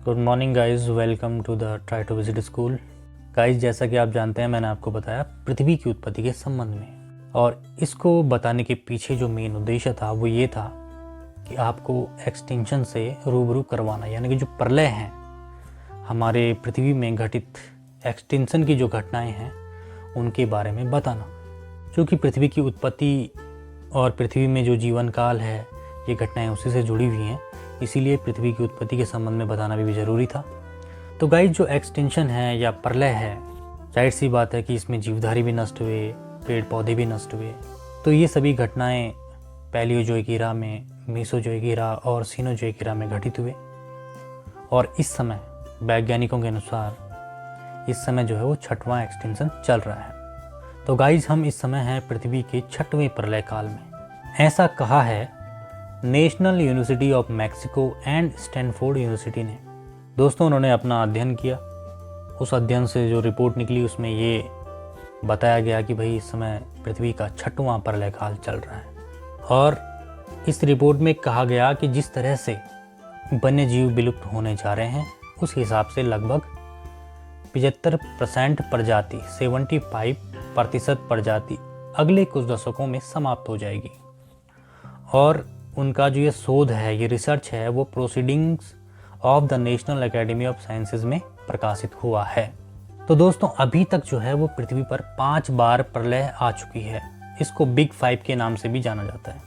Good morning guys, welcome to the try to visit school. Guys, जैसा कि आप जानते हैं, मैंने आपको बताया पृथ्वी की उत्पत्ति के संबंध में, और इसको बताने के पीछे जो मेन उद्देश्य था वो ये था कि आपको एक्सटिंक्शन से रूबरू करवाना, यानी कि जो प्रलय हैं हमारे पृथ्वी में घटित एक्सटिंक्शन की जो घटनाएं हैं उनके बारे में बताना। क्योंकि पृथ्वी की उत्पत्ति और पृथ्वी में जो जीवन काल है ये घटनाएं उसी से जुड़ी हुई हैं, इसीलिए पृथ्वी की उत्पत्ति के संबंध में बताना भी ज़रूरी था। तो गाइस, जो एक्सटिंक्शन है या प्रलय है, जाहिर सी बात है कि इसमें जीवधारी भी नष्ट हुए, पेड़ पौधे भी नष्ट हुए। तो ये सभी घटनाएं पैलियोजोइक ईरा में, मेसोजोइक ईरा और सीनोजोइक ईरा में घटित हुए। और इस समय वैज्ञानिकों के अनुसार इस समय जो है वो 6वां एक्सटिंक्शन चल रहा है। तो गाइस, हम इस समय हैं पृथ्वी के 6वें प्रलय काल में। ऐसा कहा है national university of Mexico and Stanford university ने। दोस्तों, उन्होंने अपना अध्ययन किया। उस अध्ययन से जो रिपोर्ट निकली उसमें ये बताया गया कि भाई इस समय पृथ्वी का 6वां प्रलय काल चल रहा है। और इस रिपोर्ट में कहा गया कि जिस तरह से वन्य जीव विलुप्त होने जा रहे हैं उस हिसाब से लगभग 75% प्रजाति, 75% प्रजाति अगले कुछ दशकों में समाप्त हो जाएगी। और उनका जो ये शोध है, ये रिसर्च है, वो proceedings of the national academy of sciences में प्रकाशित हुआ है। तो दोस्तों, अभी तक जो है वो पृथ्वी पर 5 बार प्रलय आ चुकी है। इसको बिग 5 के नाम से भी जाना जाता है।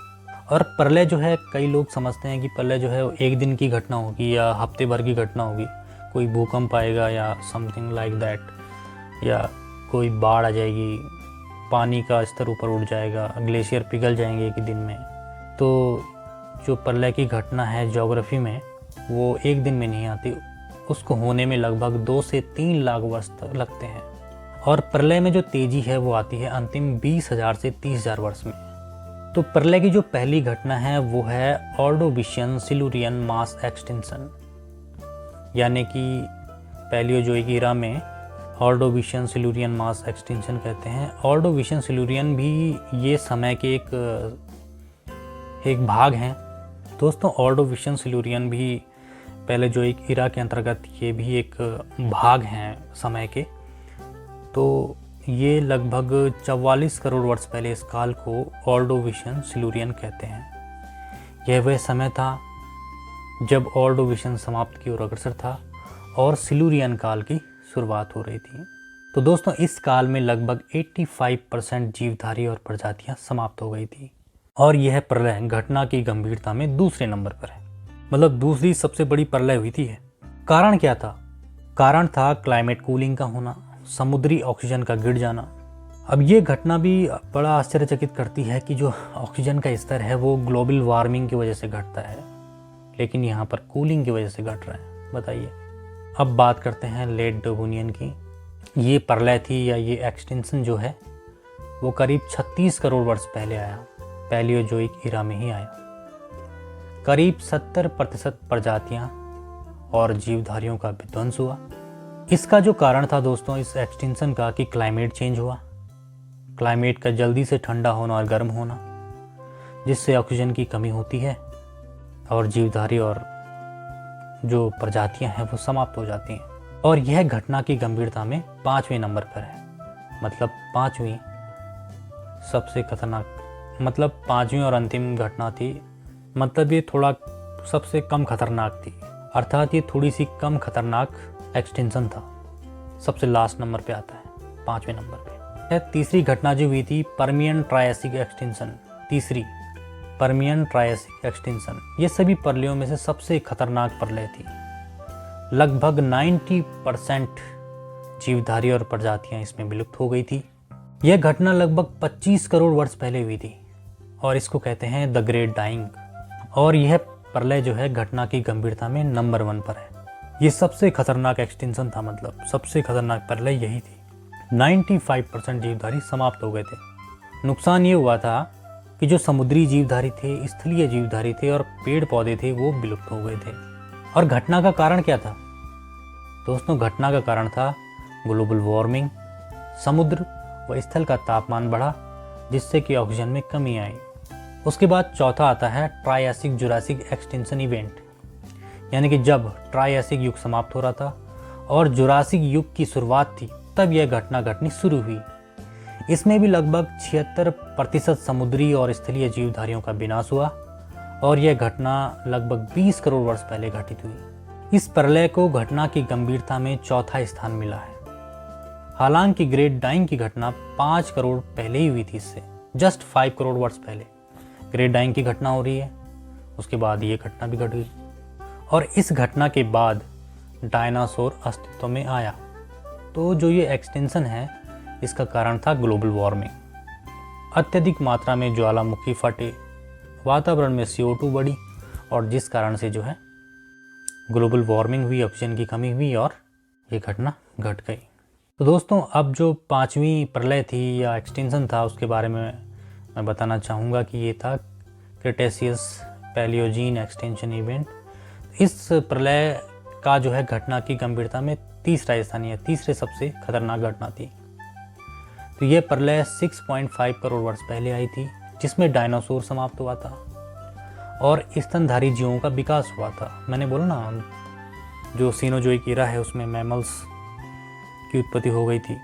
और प्रलय जो है, कई लोग समझते हैं कि प्रलय जो है एक दिन की घटना होगी या हफ्ते भर की घटना होगी, कोई भूकंप आएगा या समथिंग लाइक दैट, या कोई बाढ़ आ जाएगी, पानी का स्तर ऊपर उठ जाएगा, ग्लेशियर पिघल जाएंगे एक ही दिन में। तो जो प्रलय की घटना है ज्योग्राफी में, वो एक दिन में नहीं आती, उसको होने में लगभग 2 से 3 लाख वर्ष तक लगते हैं। और प्रलय में जो तेजी है वो आती है अंतिम 20,000 से 30,000 वर्ष में। तो प्रलय की जो पहली घटना है वो है ऑर्डोविशियन सिल्यूरियन मास एक्सटिंक्शन, यानी कि पैलियोजोइक ईरा में ऑर्डोविशियन सिल्यूरियन मास एक्सटिंक्शन कहते हैं। ऑर्डोविशियन सिल्यूरियन भी ये समय के एक भाग हैं। दोस्तों, ऑर्डोविशियन सिल्यूरियन भी पैलियोजोइक ईरा के अंतर्गत ये भी एक भाग हैं समय के। तो ये लगभग 44 करोड़ वर्ष पहले इस काल को ऑर्डोविशियन सिल्यूरियन कहते हैं। यह वह समय था जब ऑर्डोविशियन समाप्ति की ओर अग्रसर था और सिल्यूरियन काल की शुरुआत हो रही थी। तो दोस्तों, इस काल में लगभग 85% जीवधारी और प्रजातियां समाप्त हो गई थी। और यह प्रलय घटना की गंभीरता में दूसरे नंबर पर है, मतलब दूसरी सबसे बड़ी प्रलय हुई थी। कारण क्या था? कारण था क्लाइमेट कूलिंग का होना, समुद्री ऑक्सीजन का गिर जाना। अब ये घटना भी बड़ा आश्चर्यचकित करती है कि जो ऑक्सीजन का स्तर है वो ग्लोबल वार्मिंग की वजह से घटता है, लेकिन यहाँ पर कूलिंग की वजह से घट रहा है। बताइए। अब बात करते हैं लेट डेवोनियन की। ये प्रलय थी या ये एक्सटिंक्शन जो है वो करीब 36 करोड़ वर्ष पहले आया, पैलियोजोइक ईरा में ही आया। करीब 70% प्रजातियां और जीवधारियों का विध्वंस हुआ। इसका जो कारण था दोस्तों इस एक्सटिंक्शन का कि क्लाइमेट चेंज हुआ, क्लाइमेट का जल्दी से ठंडा होना और गर्म होना, जिससे ऑक्सीजन की कमी होती है और जीवधारी और जो प्रजातियां हैं वो समाप्त हो जाती हैं। और यह घटना की गंभीरता में 5वें नंबर पर है, मतलब 5वीं सबसे खतरनाक, मतलब 5वीं और अंतिम घटना थी। मतलब ये थोड़ा सबसे कम खतरनाक थी, अर्थात ये थोड़ी सी कम खतरनाक एक्सटिंक्शन था। सबसे लास्ट नंबर पे आता है, 5वें नंबर पे। तीसरी घटना जो हुई थी पर्मियन ट्रायसिक एक्सटिंक्शन, तीसरी पर्मियन ट्रायसिक एक्सटिंक्शन, ये सभी प्रलयों में से सबसे खतरनाक प्रलय थी। लगभग 90% जीवधारी और प्रजातियां इसमें विलुप्त हो गई थी। यह घटना लगभग 25 करोड़ वर्ष पहले हुई थी और इसको कहते हैं द ग्रेट डाइंग। और यह प्रलय जो है घटना की गंभीरता में नंबर 1 पर है। ये सबसे खतरनाक एक्सटिंक्शन था, मतलब सबसे खतरनाक प्रलय यही थी। 95% जीवधारी समाप्त हो गए थे। नुकसान ये हुआ था कि जो समुद्री जीवधारी थे, स्थलीय जीवधारी थे और पेड़ पौधे थे वो विलुप्त हो गए थे। और घटना का कारण क्या था दोस्तों? घटना का कारण था ग्लोबल वार्मिंग। समुद्र व स्थल का तापमान बढ़ा, जिससे कि ऑक्सीजन में कमी आई। उसके बाद चौथा आता है ट्रायसिक जुरासिक एक्सटिंक्शन इवेंट। यानी कि जब ट्रायसिक युग समाप्त हो रहा था और जुरासिक युग की शुरुआत थी, तब यह घटना घटनी शुरू हुई। इसमें भी लगभग 76% समुद्री और स्थलीय जीवधारियों का विनाश हुआ और यह घटना लगभग 20 करोड़ वर्ष पहले घटित हुई। इस प्रलय को घटना की गंभीरता में चौथा स्थान मिला है। हालांकि ग्रेट डाइंग की घटना 5 करोड़ पहले ही हुई थी, इससे जस्ट 5 करोड़ वर्ष पहले ग्रेट डाइंग की घटना हो रही है। उसके बाद ये घटना भी घट गई और इस घटना के बाद डायनासोर अस्तित्व में आया। तो जो ये एक्सटेंशन है, इसका कारण था ग्लोबल वार्मिंग। अत्यधिक मात्रा में ज्वालामुखी फटे, वातावरण में CO2 बढ़ी और जिस कारण से जो है ग्लोबल वार्मिंग हुई, ऑक्सीजन की कमी हुई और ये घटना घट गई। तो दोस्तों, अब जो 5वीं प्रलय थी या एक्सटेंशन था, उसके बारे में मैं बताना चाहूँगा कि ये था क्रिटेशियस पैलियोजीन एक्सटेंशन इवेंट। इस प्रलय का जो है घटना की गंभीरता में तीसरा स्थान है, तीसरे सबसे खतरनाक घटना थी। तो ये प्रलय 6.5 करोड़ वर्ष पहले आई थी, जिसमें डायनासोर समाप्त हुआ था और स्तनधारी जीवों का विकास हुआ था। मैंने बोला ना, जो सीनोजोइक ईरा है उसमें मैमल्स की उत्पत्ति हो गई थी।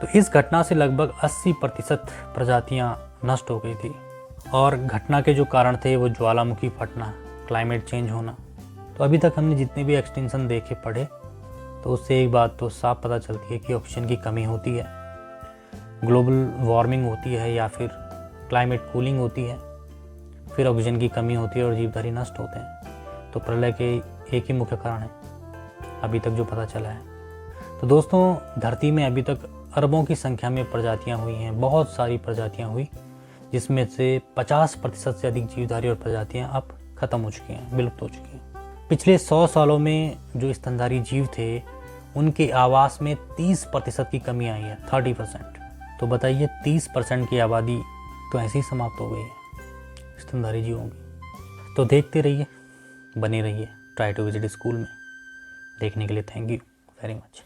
तो इस घटना से लगभग 80% प्रजातियां नष्ट हो गई थी और घटना के जो कारण थे वो ज्वालामुखी फटना, क्लाइमेट चेंज होना। तो अभी तक हमने जितने भी एक्सटेंशन देखे पढ़े, तो उससे एक बात तो साफ पता चलती है कि ऑक्सीजन की कमी होती है, ग्लोबल वार्मिंग होती है या फिर क्लाइमेट कूलिंग होती है, फिर ऑक्सीजन की कमी होती है और जीवधारी नष्ट होते हैं। तो प्रलय के एक ही मुख्य कारण है अभी तक जो पता चला है। तो दोस्तों, धरती में अभी तक अरबों की संख्या में प्रजातियां हुई हैं, बहुत सारी प्रजातियां हुई, जिसमें से 50% से अधिक जीवधारी और प्रजातियां अब खत्म हो चुकी हैं, विलुप्त हो चुकी हैं। पिछले 100 सालों में जो स्तनधारी जीव थे, उनके आवास में 30% की कमी आई है, 30%। तो बताइए, 30% की आबादी तो ऐसे ही समाप्त हो गई है स्तनधारी जीवों की। तो देखते रहिए, बने रहिए ट्राई टू विजिट स्कूल में। देखने के लिए थैंक यू वेरी मच।